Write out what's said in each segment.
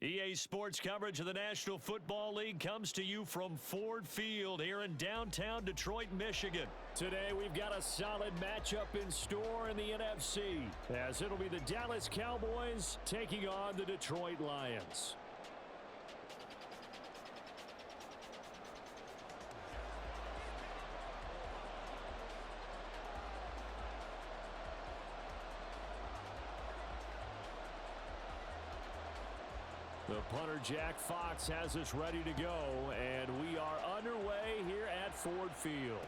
EA Sports coverage of the National Football League comes to you from Ford Field here in downtown Detroit, Michigan. Today we've got a solid matchup in store in the NFC, as it'll be the Dallas Cowboys taking on the Detroit Lions. The punter, Jack Fox, has us ready to go, and we are underway here at Ford Field.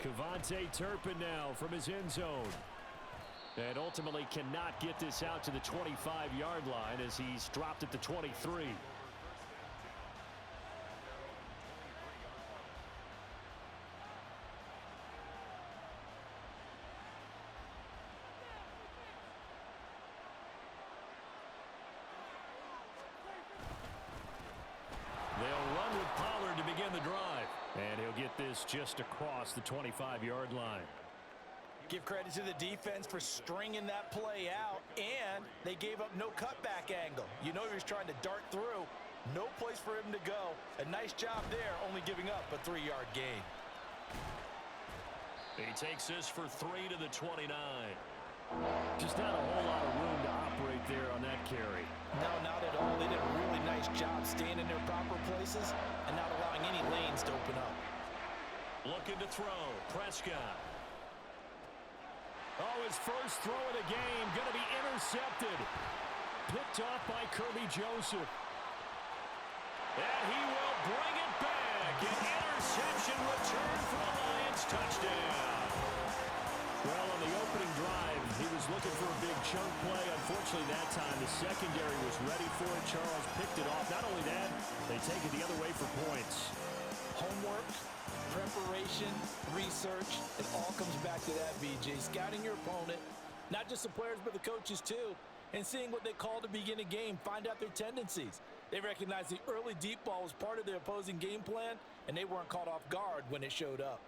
Kevontae Turpin now from his end zone. And ultimately cannot get this out to the 25-yard line as he's dropped at the 23. To begin the drive, and he'll get this just across the 25-yard line. Give credit to the defense for stringing that play out, and they gave up no cutback angle. You know he was trying to dart through. No place for him to go. A nice job there, only giving up a 3-yard gain. He takes this for 3 to the 29. Just not a whole lot of room to operate there on that carry. No, not at all. They did a really nice job staying in their proper places and not allowing any lanes to open up. Looking to throw. Prescott. Oh, his first throw of the game going to be intercepted. Picked off by Kirby Joseph. And he will bring it back. An interception return for a Lions touchdown. Well, on the opening drive, he was looking for a big chunk play. Unfortunately, that time, the secondary was ready for it. Charles picked it off. Not only that, they take it the other way for points. Homework, preparation, research, it all comes back to that, BJ. Scouting your opponent, not just the players, but the coaches too, and seeing what they call to begin a game, find out their tendencies. They recognized the early deep ball was part of their opposing game plan, and they weren't caught off guard when it showed up.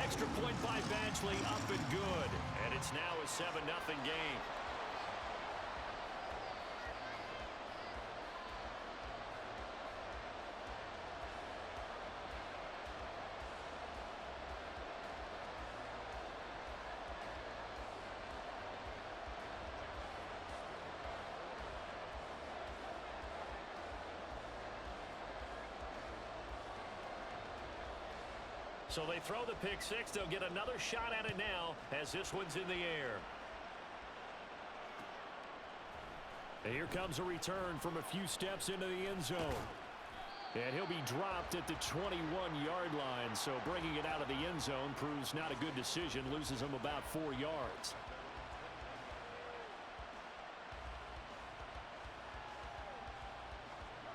Extra point by Badgley, up and good. And it's now a 7-0 game. So they throw the pick six. They'll get another shot at it now as this one's in the air. And here comes a return from a few steps into the end zone. And he'll be dropped at the 21-yard line. So bringing it out of the end zone proves not a good decision. Loses him about 4 yards.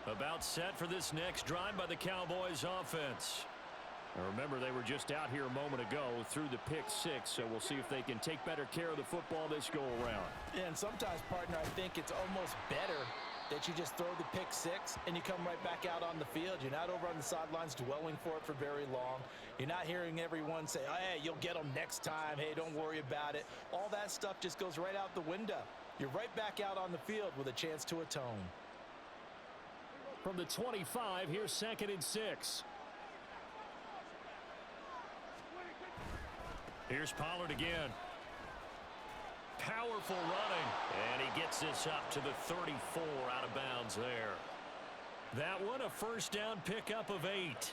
About set for this next drive by the Cowboys offense. Now remember, they were just out here a moment ago through the pick six, so we'll see if they can take better care of the football this go-around. Yeah, and sometimes, partner, I think it's almost better that you just throw the pick six and you come right back out on the field. You're not over on the sidelines dwelling for it for very long. You're not hearing everyone say, oh, hey, you'll get them next time. Hey, don't worry about it. All that stuff just goes right out the window. You're right back out on the field with a chance to atone. From the 25, here's 2nd and 6. Here's Pollard again. Powerful running. And he gets this up to the 34 out of bounds there. That one a first down pickup of 8.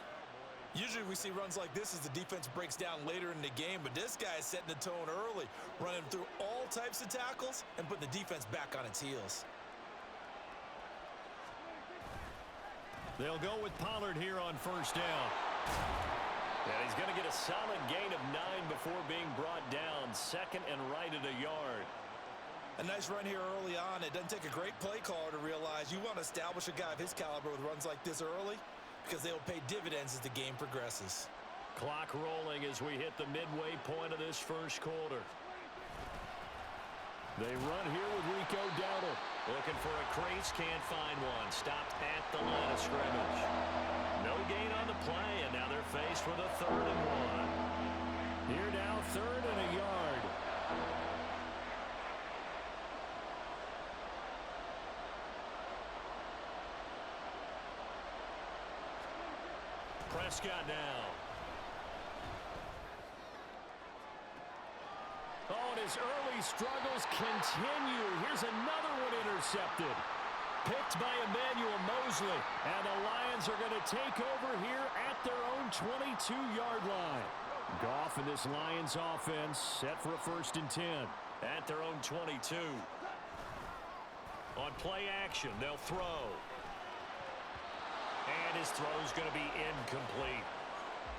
Usually we see runs like this as the defense breaks down later in the game, but this guy is setting the tone early, running through all types of tackles and putting the defense back on its heels. They'll go with Pollard here on first down. And he's going to get a solid gain of 9 before being brought down. Second and right at a yard. A nice run here early on. It doesn't take a great play caller to realize you want to establish a guy of his caliber with runs like this early because they will pay dividends as the game progresses. Clock rolling as we hit the midway point of this first quarter. They run here with Rico Dowdle. Looking for a crease, can't find one. Stopped at the line of scrimmage. No gain on the play, and now they're faced with a 3rd and 1. Here now, 3rd and a yard. Prescott now. Oh, and his early struggles continue. Here's another one intercepted. Picked by Emmanuel Mosley. And the Lions are going to take over here at their own 22-yard line. Goff and this Lions offense set for a 1st and 10. At their own 22. On play action, they'll throw. And his throw's going to be incomplete.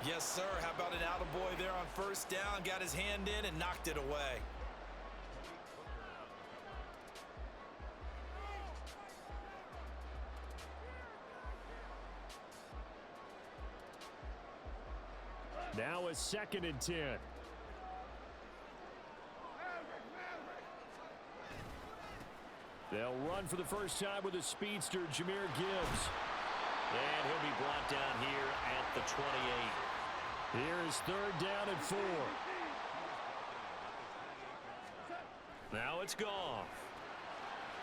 Yes, sir. How about an attaboy there on 1st down? Got his hand in and knocked it away. Now a 2nd and 10. They'll run for the first time with a speedster, Jahmyr Gibbs. And he'll be brought down here at the 28. Here is 3rd down and 4. Now it's Goff.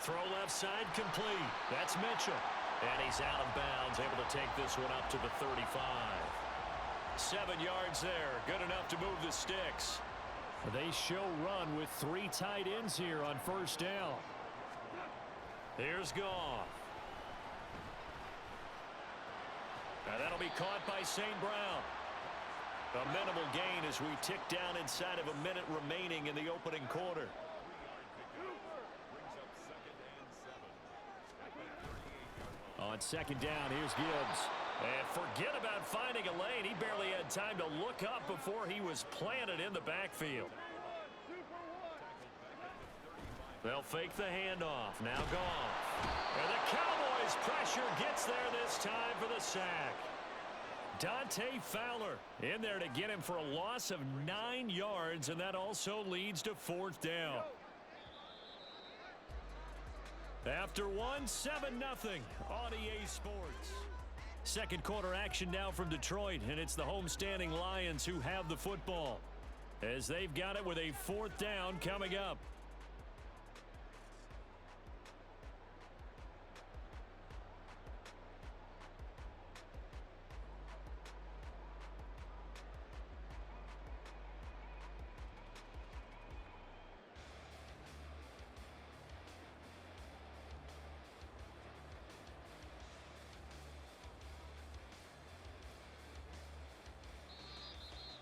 Throw left side complete. That's Mitchell. And he's out of bounds, able to take this one up to the 35. 7 yards there. Good enough to move the sticks. They show run with 3 tight ends here on 1st down. Here's Goff. And that'll be caught by St. Brown. A minimal gain as we tick down inside of a minute remaining in the opening quarter. On 2nd down, here's Gibbs. And forget about finding a lane. He barely had time to look up before he was planted in the backfield. They'll fake the handoff. Now Goff. And the Cowboys' pressure gets there this time for the sack. Dante Fowler in there to get him for a loss of 9 yards, and that also leads to 4th down. After 1, 7-0 on EA Sports. 2nd quarter action now from Detroit, and it's the homestanding Lions who have the football as they've got it with a 4th down coming up.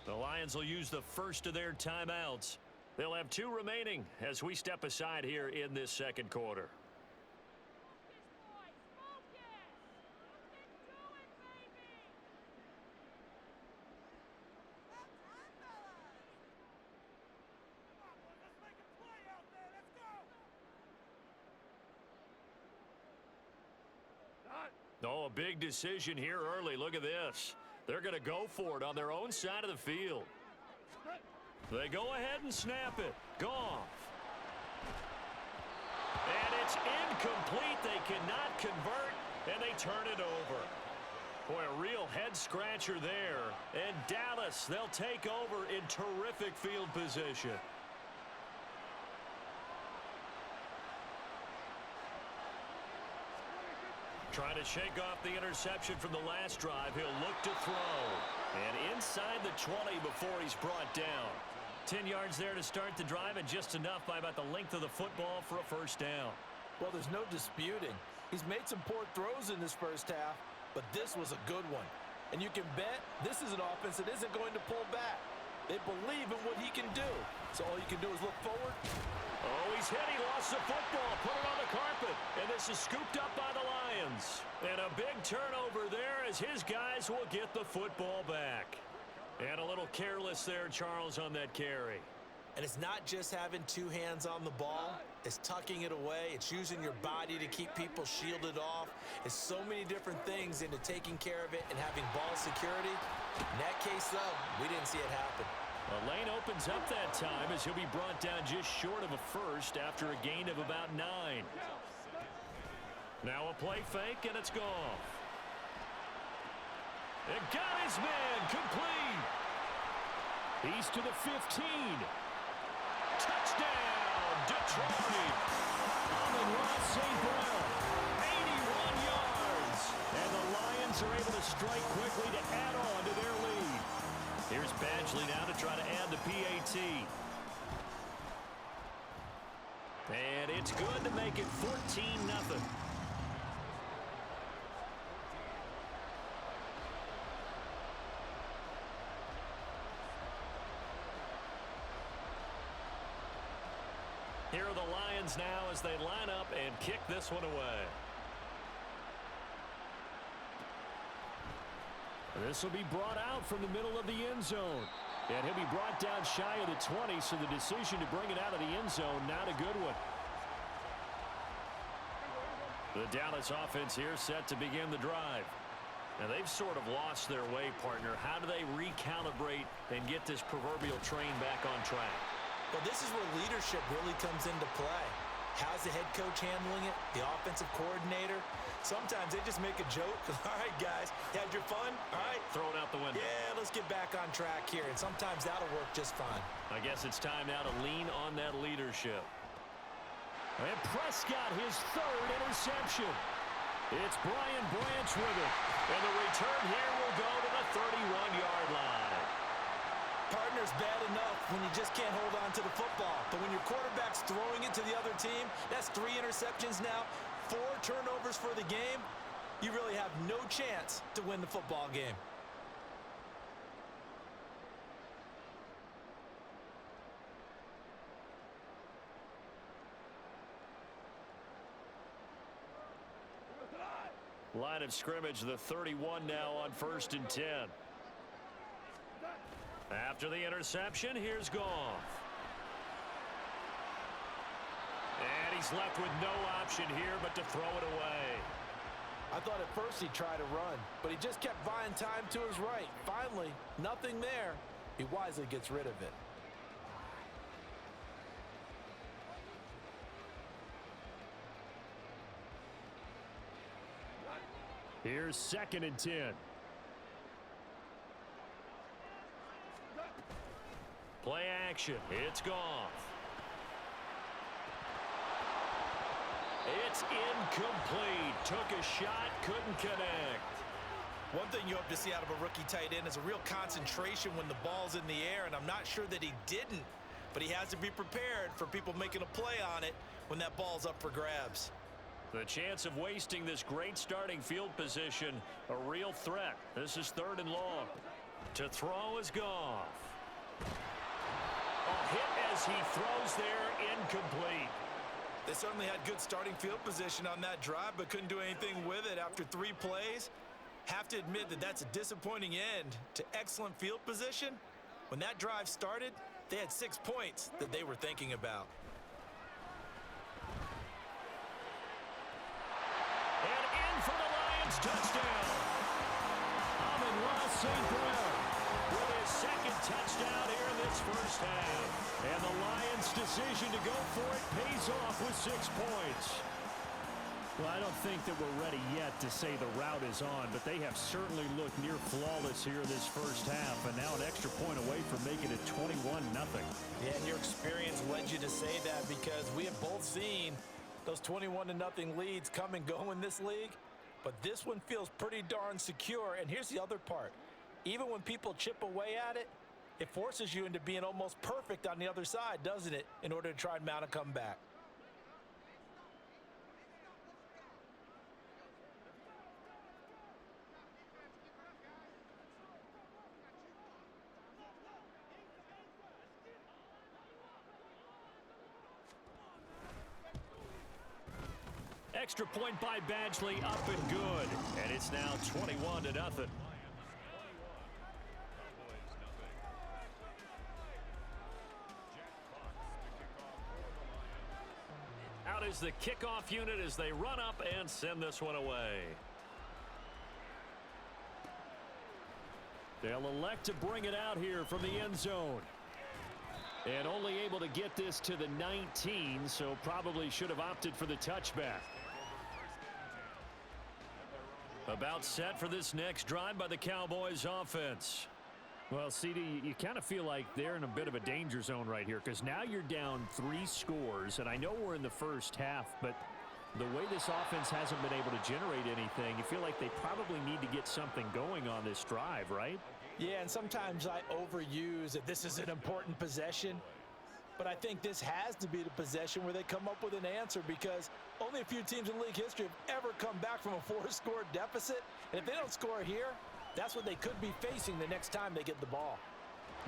The Lions will use the first of their timeouts. They'll have 2 remaining as we step aside here in this 2nd quarter. Oh, a big decision here early. Look at this. They're going to go for it on their own side of the field. They go ahead and snap it. Goff. And it's incomplete. They cannot convert, and they turn it over. Boy, a real head-scratcher there. And Dallas, they'll take over in terrific field position. Trying to shake off the interception from the last drive. He'll look to throw. And inside the 20 before he's brought down. 10 yards there to start the drive, and just enough by about the length of the football for a 1st down. Well, there's no disputing. He's made some poor throws in this 1st half, but this was a good one. And you can bet this is an offense that isn't going to pull back. They believe in what he can do. So all you can do is look forward. Oh, he's hit. He lost the football. Put it on the carpet. And this is scooped up by the Lions. And a big turnover there as his guys will get the football back. And a little careless there, Charles, on that carry. And it's not just having 2 hands on the ball. It's tucking it away. It's using your body to keep people shielded off. It's so many different things into taking care of it and having ball security. In that case, though, we didn't see it happen. A lane open ends up that time as he'll be brought down just short of a first after a gain of about 9. Now a play fake, and it's gone. It got his man complete. He's to the 15. Touchdown, Detroit. Amon-Ra St. Brown, 81 yards. And the Lions are able to strike quickly to add on to their lead. Here's Badgley now to try to add the PAT. And it's good to make it 14-0. Here are the Lions now as they line up and kick this one away. This will be brought out from the middle of the end zone. And he'll be brought down shy of the 20, so the decision to bring it out of the end zone, not a good one. The Dallas offense here set to begin the drive. Now they've sort of lost their way, partner. How do they recalibrate and get this proverbial train back on track? Well, this is where leadership really comes into play. How's the head coach handling it? The offensive coordinator? Sometimes they just make a joke. All right, guys, you had your fun? All right. Throw it out the window. Yeah, let's get back on track here. And sometimes that'll work just fine. I guess it's time now to lean on that leadership. And Prescott, his third interception. It's Brian Branch with it. And the return here will go to the 31-yard line. Partner's bad enough when you just can't hold on to the football. But when your quarterback's throwing it to the other team, that's 3 interceptions now, 4 turnovers for the game. You really have no chance to win the football game. Line of scrimmage, the 31 now on 1st and 10. After the interception, here's Goff. And he's left with no option here but to throw it away. I thought at first he'd try to run, but he just kept buying time to his right. Finally, nothing there. He wisely gets rid of it. Here's 2nd and 10. Play action. It's Goff. It's incomplete. Took a shot, couldn't connect. One thing you hope to see out of a rookie tight end is a real concentration when the ball's in the air, and I'm not sure that he didn't, but he has to be prepared for people making a play on it when that ball's up for grabs. The chance of wasting this great starting field position, a real threat. This is 3rd and long. To throw is Goff. A hit as he throws there, incomplete. They certainly had good starting field position on that drive, but couldn't do anything with it after 3 plays. Have to admit that that's a disappointing end to excellent field position. When that drive started, they had 6 points that they were thinking about. And in for the Lions touchdown. Amon-Ra St. Brown with his 2nd touchdown here in this first half. And the Lions' decision to go for it pays off with 6 points. Well, I don't think that we're ready yet to say the route is on, but they have certainly looked near flawless here this first half, and now an extra point away from making it 21-0. Yeah, and your experience led you to say that because we have both seen those 21-0 leads come and go in this league, but this one feels pretty darn secure. And here's the other part. Even when people chip away at it, it forces you into being almost perfect on the other side, doesn't it, in order to try and mount a comeback. Extra point by Badgley, up and good. And it's now 21-0. Out is the kickoff unit as they run up and send this one away. They'll elect to bring it out here from the end zone. And only able to get this to the 19, so probably should have opted for the touchback. About set for this next drive by the Cowboys offense. Well, CD, you kind of feel like they're in a bit of a danger zone right here because now you're down 3 scores, and I know we're in the first half, but the way this offense hasn't been able to generate anything, you feel like they probably need to get something going on this drive, right? Yeah, and sometimes I overuse that this is an important possession, but I think this has to be the possession where they come up with an answer because only a few teams in league history have ever come back from a 4-score deficit, and if they don't score here, that's what they could be facing the next time they get the ball.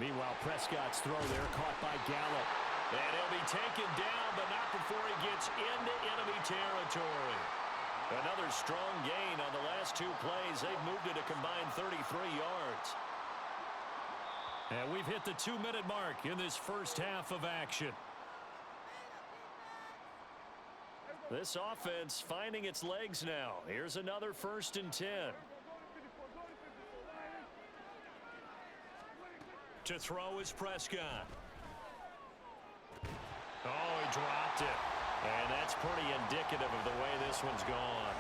Meanwhile, Prescott's throw there caught by Gallup. And he'll be taken down, but not before he gets into enemy territory. Another strong gain on the last 2 plays. They've moved it a combined 33 yards. And we've hit the 2-minute mark in this first half of action. This offense finding its legs now. Here's another 1st and 10. To throw is Prescott. Oh, he dropped it. And that's pretty indicative of the way this one's gone.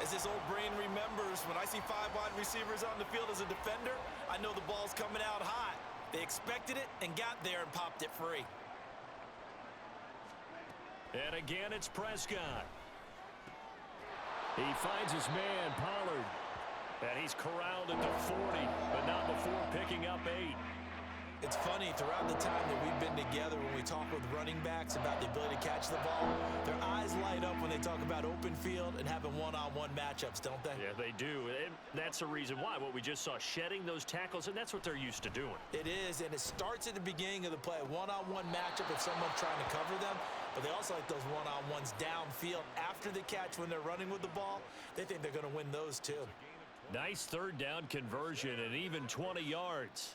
As this old brain remembers, when I see 5 wide receivers on the field as a defender, I know the ball's coming out hot. They expected it and got there and popped it free. And again, it's Prescott. He finds his man, Pollard. And he's corralled at the 40, but not before picking up 8. It's funny, throughout the time that we've been together, when we talk with running backs about the ability to catch the ball, their eyes light up when they talk about open field and having one-on-one matchups, don't they? Yeah, they do. And that's the reason why. What we just saw, shedding those tackles, and that's what they're used to doing. It is, and it starts at the beginning of the play. One-on-one matchup if someone's trying to cover them, but they also like those one-on-ones downfield after the catch when they're running with the ball. They think they're going to win those too. Nice 3rd down conversion and even 20 yards.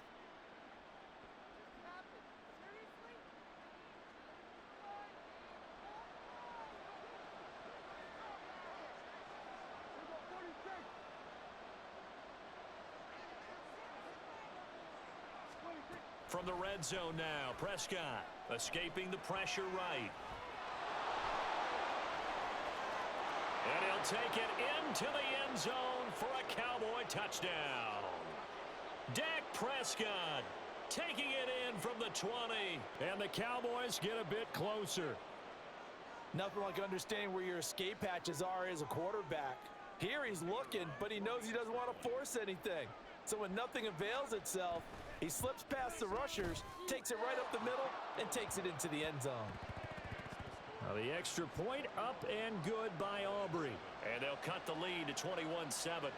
From the red zone now, Prescott escaping the pressure right. And he'll take it into the end zone for a Cowboy touchdown. Dak Prescott taking it in from the 20. And the Cowboys get a bit closer. Nothing like understanding where your escape hatches are as a quarterback. Here he's looking, but he knows he doesn't want to force anything. So when nothing avails itself, he slips past the rushers, takes it right up the middle, and takes it into the end zone. Now the extra point up and good by Aubrey. And they'll cut the lead to 21-7.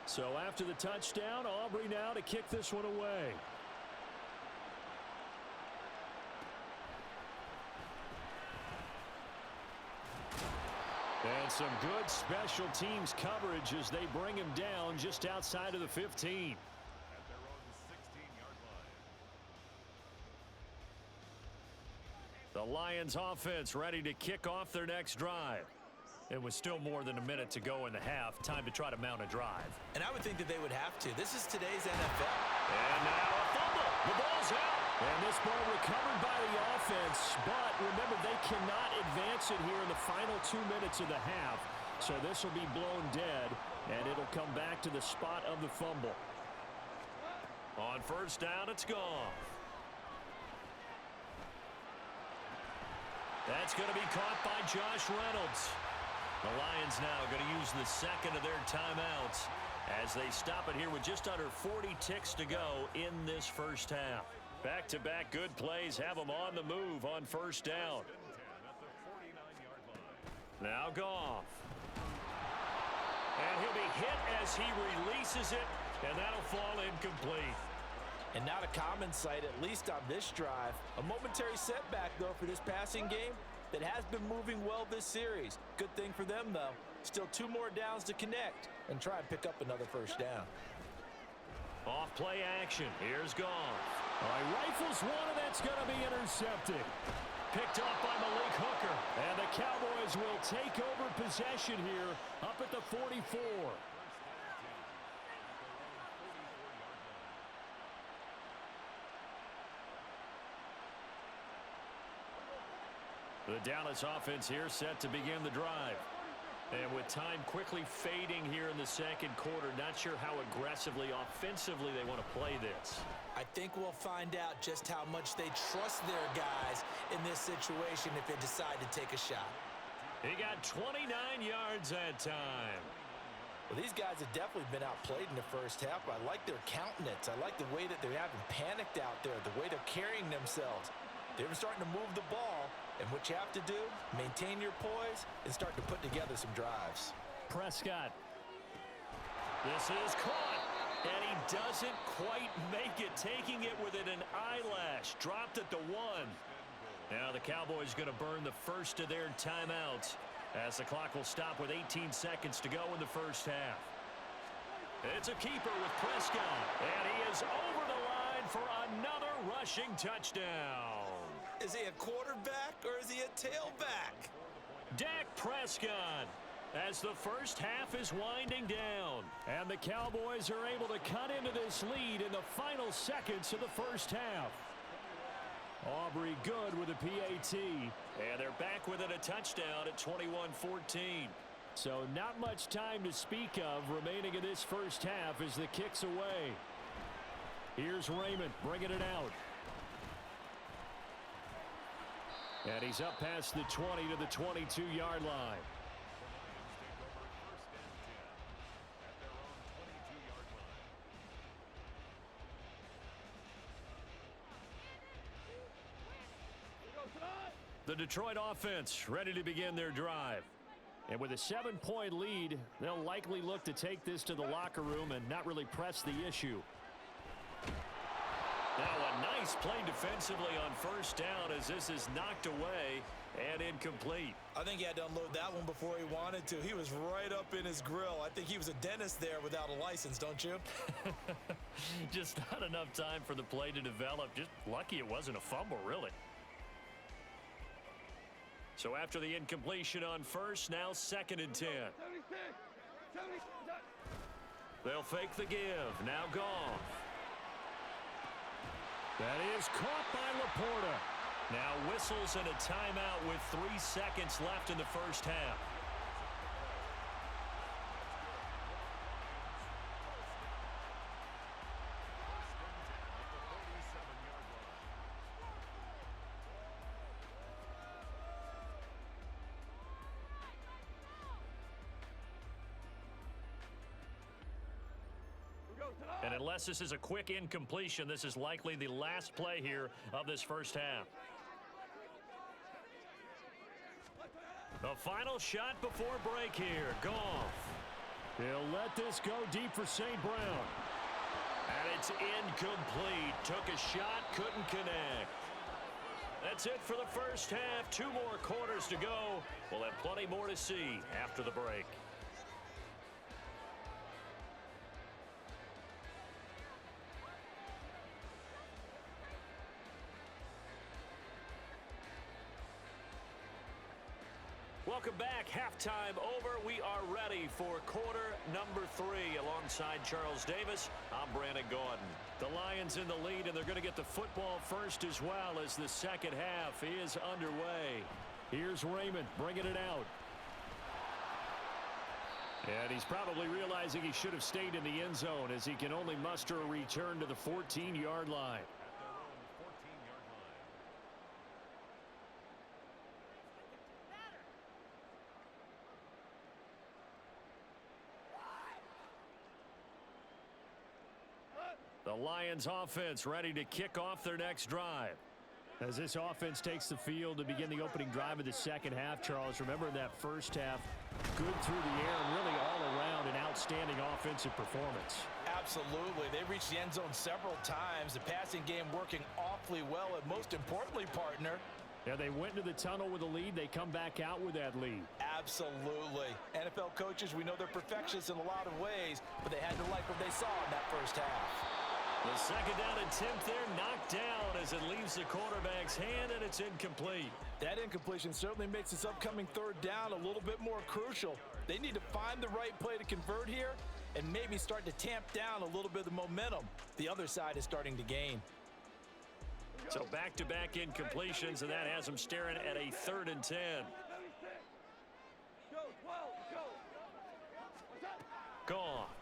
So after the touchdown, Aubrey now to kick this one away. And some good special teams coverage as they bring him down just outside of the 15. The Lions offense ready to kick off their next drive. It was still more than a minute to go in the half. Time to try to mount a drive. And I would think that they would have to. This is today's NFL. And now a fumble. The ball's out. And this ball recovered by the offense. But remember, they cannot advance it here in the final 2 minutes of the half. So this will be blown dead, and it'll come back to the spot of the fumble. On 1st down, it's gone. That's going to be caught by Josh Reynolds. The Lions now going to use the 2nd of their timeouts as they stop it here with just under 40 ticks to go in this first half. Back-to-back good plays have them on the move on 1st down. Now Goff. And he'll be hit as he releases it, and that'll fall incomplete. And not a common sight, at least on this drive. A momentary setback, though, for this passing game that has been moving well this series. Good thing for them, though. Still 2 more downs to connect and try and pick up another 1st down. Off play action. Here's Goff. All right, rifles one, and that's going to be intercepted. Picked off by Malik Hooker. And the Cowboys will take over possession here up at the 44. The Dallas offense here set to begin the drive. And with time quickly fading here in the second quarter, not sure how aggressively, offensively they want to play this. I think we'll find out just how much they trust their guys in this situation if they decide to take a shot. He got 29 yards that time. Well, these guys have definitely been outplayed in the first half, but I like their countenance. I like the way that they haven't panicked out there, the way they're carrying themselves. They're starting to move the ball, and what you have to do, maintain your poise and start to put together some drives. Prescott. This is caught, and he doesn't quite make it, taking it within an eyelash. Dropped at the 1. Now the Cowboys going to burn the first of their timeouts as the clock will stop with 18 seconds to go in the first half. It's a keeper with Prescott, and he is over the line for another rushing touchdown. Is he a quarterback or is he a tailback? Dak Prescott, as the first half is winding down, and the Cowboys are able to cut into this lead in the final seconds of the first half. Aubrey good with a PAT, and they're back within a touchdown at 21-14. So not much time to speak of remaining in this first half as the kick's away. Here's Raymond bringing it out. And he's up past the 20 to the 22-yard line. The Detroit offense ready to begin their drive. And with a 7-point lead, they'll likely look to take this to the locker room and not really press the issue. Now a nice play defensively on first down as this is knocked away and incomplete. I think he had to unload that one before he wanted to. He was right up in his grill. I think he was a dentist there without a license, don't you? Just not enough time for the play to develop. Just lucky it wasn't a fumble, really. So after the incompletion on first, now 2nd and 10. They'll fake the give. Now Goff. That is caught by Laporta. Now whistles and a timeout with 3 seconds left in the first half. And unless this is a quick incompletion, this is likely the last play here of this first half. The final shot before break here. Goff. He'll let this go deep for St. Brown. And it's incomplete. Took a shot, couldn't connect. That's it for the first half. 2 more quarters to go. We'll have plenty more to see after the break. Welcome back. Halftime over. We are ready for quarter number 3. Alongside Charles Davis, I'm Brandon Gaudin. The Lions in the lead, and they're going to get the football first as well as the second half is underway. Here's Raymond bringing it out. And he's probably realizing he should have stayed in the end zone as he can only muster a return to the 14-yard line. The Lions offense ready to kick off their next drive. As this offense takes the field to begin the opening drive of the second half, Charles, remember in that first half, good through the air and really all around an outstanding offensive performance. Absolutely. They reached the end zone several times. The passing game working awfully well, and most importantly, partner, yeah, they went into the tunnel with a lead. They come back out with that lead. Absolutely. NFL coaches, we know they're perfectionists in a lot of ways, but they had to like what they saw in that first half. The second down attempt there knocked down as it leaves the quarterback's hand, and it's incomplete. That incompletion certainly makes this upcoming third down a little bit more crucial. They need to find the right play to convert here and maybe start to tamp down a little bit of the momentum the other side is starting to gain. So back-to-back incompletions, and that has them staring at a 3rd and 10. Gone.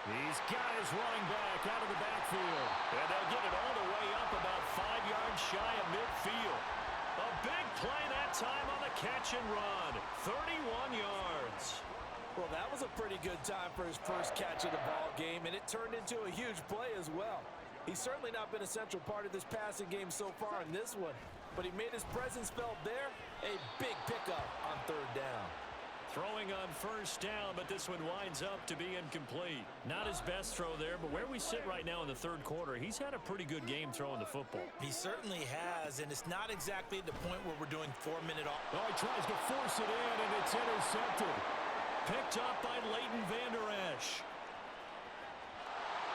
He's got his running back out of the backfield. And they'll get it all the way up about 5 yards shy of midfield. A big play that time on the catch and run. 31 yards. Well, that was a pretty good time for his first catch of the ball game, and it turned into a huge play as well. He's certainly not been a central part of this passing game so far in this one, but he made his presence felt there. A big pickup on 3rd down. Throwing on 1st down, but this one winds up to be incomplete. Not his best throw there, but where we sit right now in the 3rd quarter, he's had a pretty good game throwing the football. He certainly has, and it's not exactly the point where we're doing 4-minute off. Oh, he tries to force it in, and it's intercepted. Picked up by Leighton Vander Esch.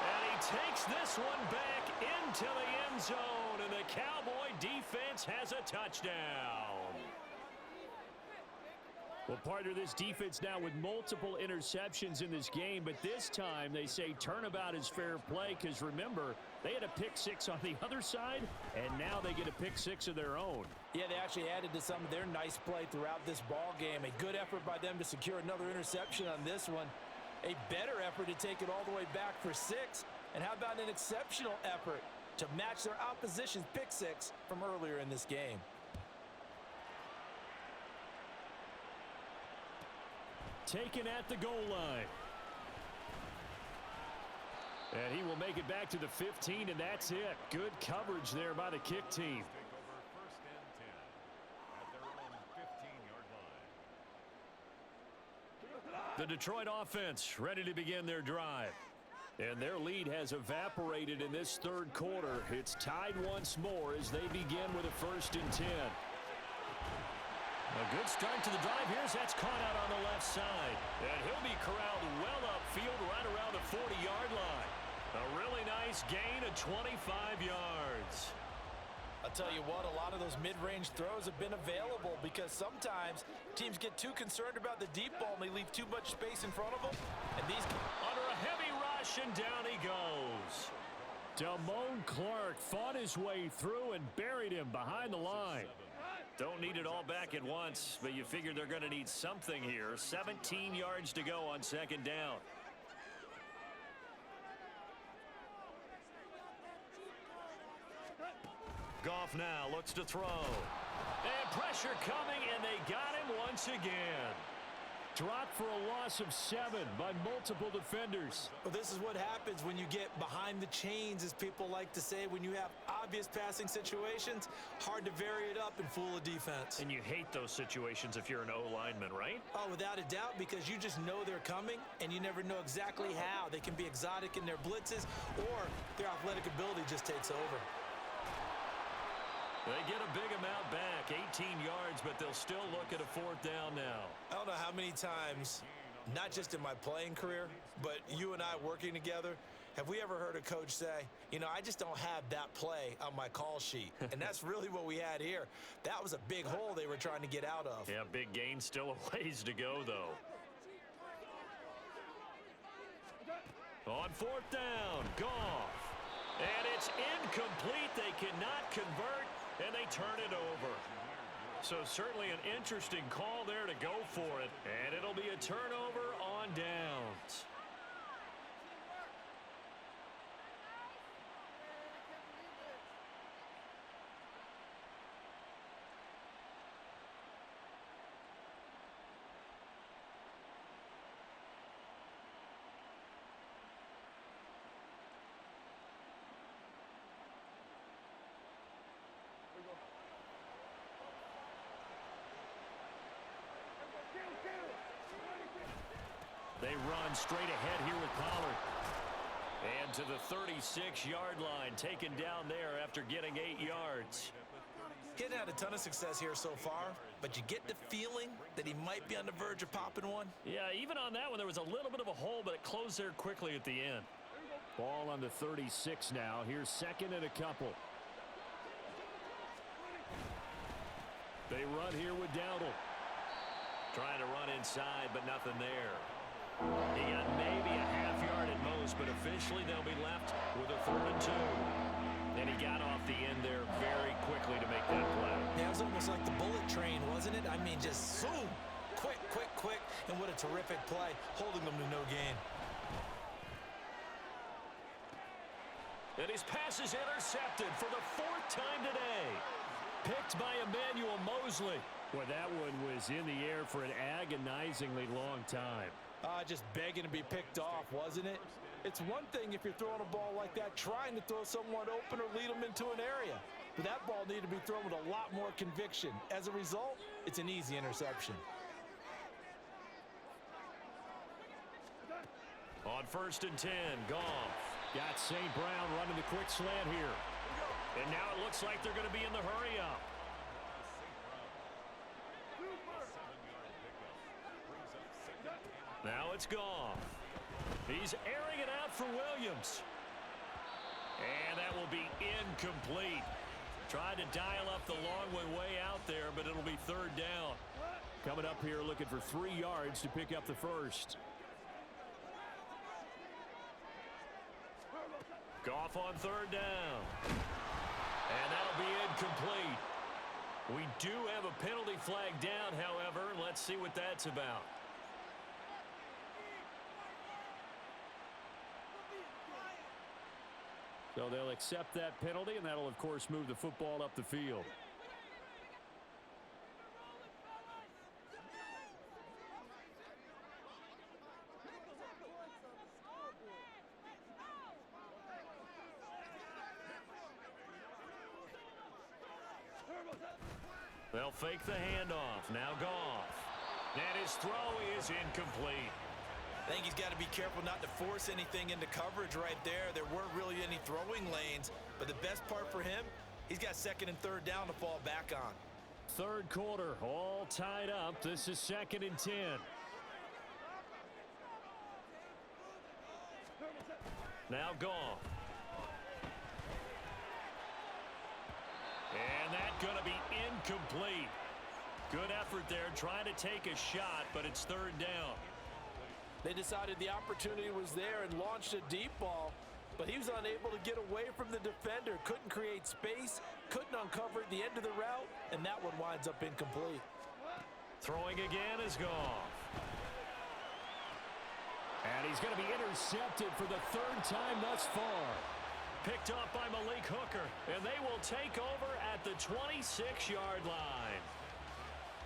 And he takes this one back into the end zone, and the Cowboy defense has a touchdown. Well, partner, this defense now with multiple interceptions in this game, but this time they say turnabout is fair play because, remember, they had a pick 6 on the other side, and now they get a pick 6 of their own. Yeah, they actually added to some of their nice play throughout this ball game. A good effort by them to secure another interception on this one. A better effort to take it all the way back for 6. And how about an exceptional effort to match their opposition's pick 6 from earlier in this game? Taken at the goal line. And he will make it back to the 15, and that's it. Good coverage there by the kick team. The Detroit offense ready to begin their drive. And their lead has evaporated in this 3rd quarter. It's tied once more as they begin with a 1st and 10. A good start to the drive here as that's caught out on the left side. And he'll be corralled well upfield right around the 40-yard line. A really nice gain of 25 yards. I'll tell you what, a lot of those mid-range throws have been available because sometimes teams get too concerned about the deep ball and they leave too much space in front of them. And these under a heavy rush, and down he goes. Damone Clark fought his way through and buried him behind the line. Don't need it all back at once, but you figure they're going to need something here. 17 yards to go on 2nd down. Goff now looks to throw. And pressure coming, and they got him once again. Dropped for a loss of 7 by multiple defenders. Well, this is what happens when you get behind the chains, as people like to say. When you have obvious passing situations, hard to vary it up and fool a defense. And you hate those situations if you're an O-lineman, right? Oh, without a doubt, because you just know they're coming, and you never know exactly how. They can be exotic in their blitzes, or their athletic ability just takes over. They get a big amount back, 18 yards, but they'll still look at a 4th down now. I don't know how many times, not just in my playing career, but you and I working together, have we ever heard a coach say, you know, I just don't have that play on my call sheet. And that's really what we had here. That was a big hole they were trying to get out of. Yeah, big gain, still a ways to go, though. On 4th down, Goff. And it's incomplete. They cannot convert, and they turn it over. So certainly an interesting call there to go for it, and it'll be a turnover on downs. They run straight ahead here with Pollard. And to the 36-yard line, taken down there after getting 8 yards. He hasn't had a ton of success here so far, but you get the feeling that he might be on the verge of popping one. Yeah, even on that one, there was a little bit of a hole, but it closed there quickly at the end. Ball on the 36 now. Here's 2nd and a couple. They run here with Dowdle. Trying to run inside, but nothing there. He got maybe a half yard at most, but officially they'll be left with a 3rd and 2. And he almost like the bullet train, wasn't it? I mean, just zoom. Quick, quick, quick. And what a terrific play, holding them to no gain. And his pass is intercepted for the 4th time today. Picked by Emmanuel Mosley. Well, that one was in the air for an agonizingly long time. Just begging to be picked off, wasn't it? It's one thing if you're throwing a ball like that, trying to throw someone open or lead them into an area. But that ball needed to be thrown with a lot more conviction. As a result, it's an easy interception. On 1st and 10, Goff. Got St. Brown running the quick slant here. And now it looks like they're going to be in the hurry-up. Now it's Goff. He's airing it out for Williams. And that will be incomplete. Tried to dial up the long way out there, but it'll be 3rd down. Coming up here looking for 3 yards to pick up the first. Goff on 3rd down. And that'll be incomplete. We do have a penalty flag down, however. Let's see what that's about. So they'll accept that penalty, and that'll, of course, move the football up the field. They'll fake the handoff. Now Goff. And his throw is incomplete. I think he's got to be careful not to force anything into coverage right there. There weren't really any throwing lanes, but the best part for him, he's got 2nd and 3rd down to fall back on. 3rd quarter, all tied up. This is 2nd and 10. Now Goff. And that's going to be incomplete. Good effort there, trying to take a shot, but it's 3rd down. They decided the opportunity was there and launched a deep ball, but he was unable to get away from the defender, couldn't create space, couldn't uncover the end of the route, and that one winds up incomplete. Throwing again is Goff. And he's going to be intercepted for the 3rd time thus far. Picked up by Malik Hooker, and they will take over at the 26-yard line.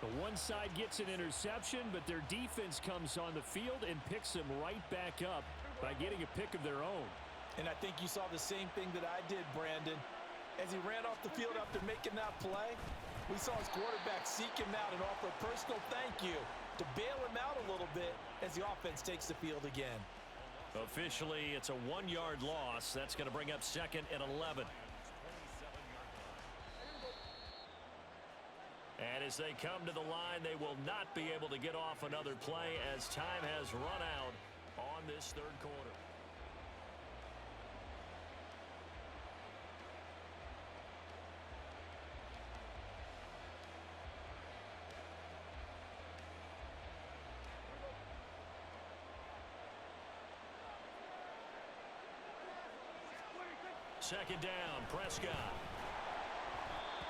The one side gets an interception, but their defense comes on the field and picks them right back up by getting a pick of their own. And I think you saw the same thing that I did, Brandon. As he ran off the field after making that play, we saw his quarterback seek him out and offer a personal thank you to bail him out a little bit as the offense takes the field again. Officially, it's a 1-yard loss. That's going to bring up 2nd and 11. And as they come to the line, they will not be able to get off another play as time has run out on this 3rd quarter. Second down, Prescott.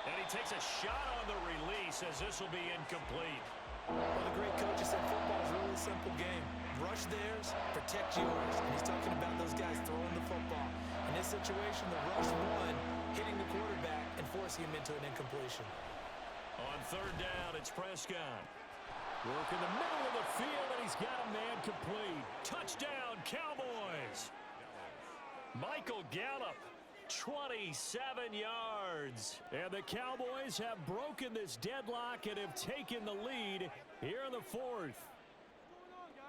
And he takes a shot on the release as this will be incomplete. Well, the great coach has said football is really a simple game. Rush theirs, protect yours. And he's talking about those guys throwing the football. In this situation, the rush won, hitting the quarterback and forcing him into an incompletion. On 3rd down, it's Prescott. Work in the middle of the field, and he's got a man complete. Touchdown, Cowboys. Michael Gallup. 27 yards. And the Cowboys have broken this deadlock and have taken the lead here in the 4th.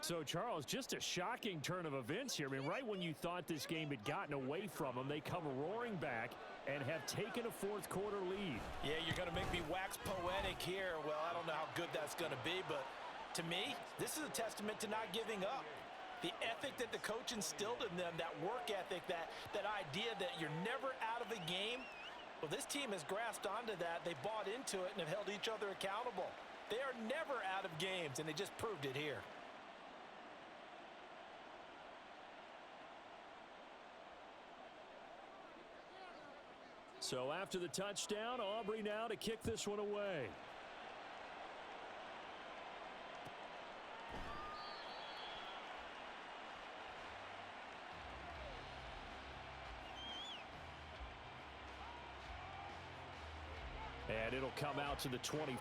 So, Charles, just a shocking turn of events here. I mean, right when you thought this game had gotten away from them, they come roaring back and have taken a 4th quarter lead. Yeah, you're going to make me wax poetic here. Well, I don't know how good that's going to be, but to me, this is a testament to not giving up. The ethic that the coach instilled in them, that work ethic, that idea that you're never out of a game, well, this team has grasped onto that. They bought into it and have held each other accountable. They are never out of games, and they just proved it here. So after the touchdown, Aubrey now to kick this one away. And it'll come out to the 20.